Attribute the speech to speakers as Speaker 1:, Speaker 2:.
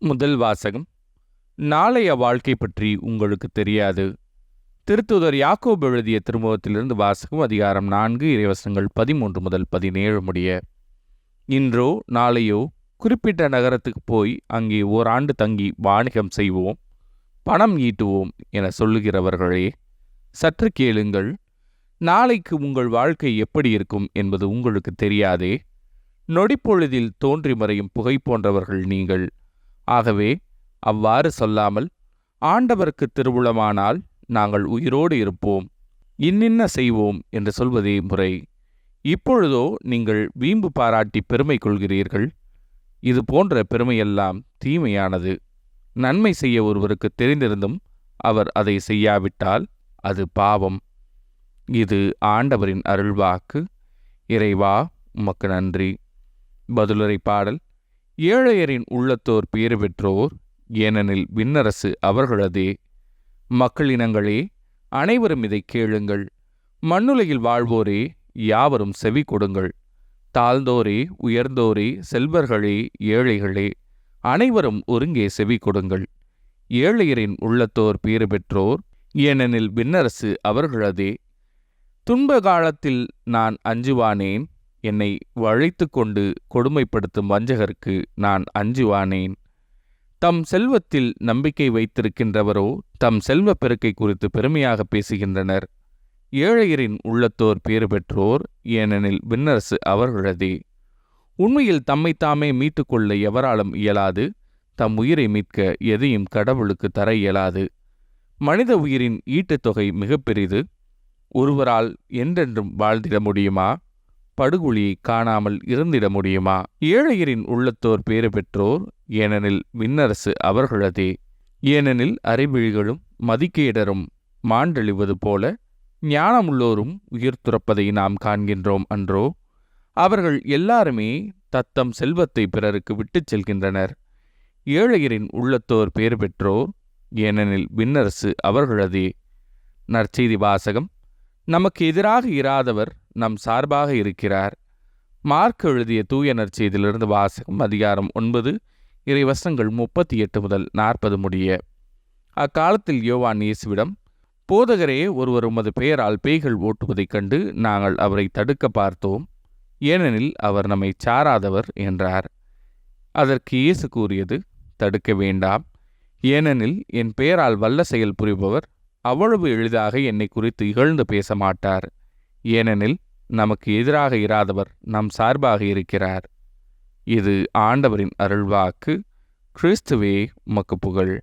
Speaker 1: முதல் வாசகம். நாளைய வாழ்க்கை பற்றி உங்களுக்கு தெரியாது. திருத்தூதர் யாக்கோபு எழுதிய திருமுகத்திலிருந்து வாசகம். அதிகாரம் 4 இறைவசனங்கள் 13 முதல் 17 முடிய. இன்றோ நாளையோ குறிப்பிட்ட நகரத்துக்கு போய் அங்கே ஓராண்டு தங்கி வாணிகம் செய்வோம், பணம் ஈட்டுவோம் என சொல்லுகிறவர்களே, சற்று கேளுங்கள். நாளைக்கு உங்கள் வாழ்க்கை எப்படி இருக்கும் என்பது உங்களுக்கு தெரியாதே. நொடிப்பொழுதில் தோன்றி மறையும் புகை போன்றவர்கள் நீங்கள். ஆகவே அவ்வாறு சொல்லாமல், ஆண்டவருக்கு திருவுளமானால் நாங்கள் உயிரோடு இருப்போம், இன்னின்ன செய்வோம் என்று சொல்வதே முறை. இப்பொழுதோ நீங்கள் வீம்பு பாராட்டி பெருமை கொள்கிறீர்கள். இது போன்ற பெருமையெல்லாம் தீமையானது. நன்மை செய்ய ஒருவருக்கு தெரிந்திருந்தும் அவர் அதை செய்யாவிட்டால் அது பாவம். இது ஆண்டவரின் அருள்வாக்கு. இறைவா, உமக்கு நன்றி. பதிலுரை பாடல். ஏழையரின் உள்ளத்தோர் பேறு பெற்றோர், ஏனெனில் விண்ணரசு அவர்களதே. மக்களினங்களே, அனைவரும் இதை கேளுங்கள். மண்ணுலகில் வாழ்வோரே, யாவரும் செவி கொடுங்கள். தாழ்ந்தோரே, உயர்ந்தோரே, செல்வர்களே, ஏழைகளே, அனைவரும் ஒருங்கே செவி கொடுங்கள். ஏழையரின் உள்ளத்தோர் பேறு பெற்றோர், ஏனெனில் விண்ணரசு அவர்களதே. துன்ப காலத்தில் நான் அஞ்சுவானேன், என்னை வளைத்து கொண்டு கொடுமைப்படுத்தும் வஞ்சகருக்கு நான் அஞ்சுவானேன். தம் செல்வத்தில் நம்பிக்கை வைத்திருக்கின்றவரோ தம் செல்வ பெருக்கை குறித்து பெருமையாக பேசுகின்றனர். ஏழையரின் உள்ளத்தோர் பேறு பெற்றோர், ஏனெனில் விண்ணரசு அவர்களதே. உண்மையில் தம்மைத்தாமே மீட்டுக்கொள்ள எவராலும் இயலாது. தம் உயிரை மீட்க எதையும் கடவுளுக்கு தர இயலாது. மனித உயிரின் ஈட்டுத்தொகை மிக பெரிது. ஒருவரால் என்றென்றும் வாழ்ந்திட முடியுமா? படுகொலியை காணாமல் இருந்திட முடியுமா? ஏழையரின் உள்ளத்தோர் பேறு பெற்றோர், ஏனெனில் விண்ணரசு அவர்களதே. ஏனெனில் அறிவிழிகளும் மதிக்கேடரும் மாண்டெழுவது போல ஞானமுள்ளோரும் உயிர் துறப்பதை நாம் காண்கின்றோம் அன்றோ? அவர்கள் எல்லாருமே தத்தம் செல்வத்தை பிறருக்கு விட்டுச் செல்கின்றனர். ஏழையரின் உள்ளத்தோர் பேறு பெற்றோர், ஏனெனில் விண்ணரசு அவர்களதே. நற்செய்தி வாசகம். நமக்கு எதிராக இராதவர் நம் சார்பாக இருக்கிறார். மார்க் எழுதிய தூய நற்செய்தியிலிருந்து வாசகம். அதிகாரம் 9 இறைவசனங்கள் 38 முதல் 40 முடிய. அக்காலத்தில் யோவான் இயேசுவிடம், போதகரே, ஒருவர் உமது பெயரால் பேய்கள் ஓட்டுவதைக் கண்டு நாங்கள் அவரை தடுக்க பார்த்தோம், ஏனெனில் அவர் நம்மை சாராதவர் என்றார். அதற்கு இயேசு கூறியது, தடுக்க வேண்டாம். ஏனெனில் என் பெயரால் வல்ல செயல் புரிபவர் அவ்வளவு எளிதாக என்னை குறித்து இகழ்ந்து பேச மாட்டார். ஏனெனில் நமக்கு எதிராக இராதவர் நம் சார்பாக இருக்கிறார். இது ஆண்டவரின் அருள்வாக்கு. கிறிஸ்துவே, உமக்கு புகழ்.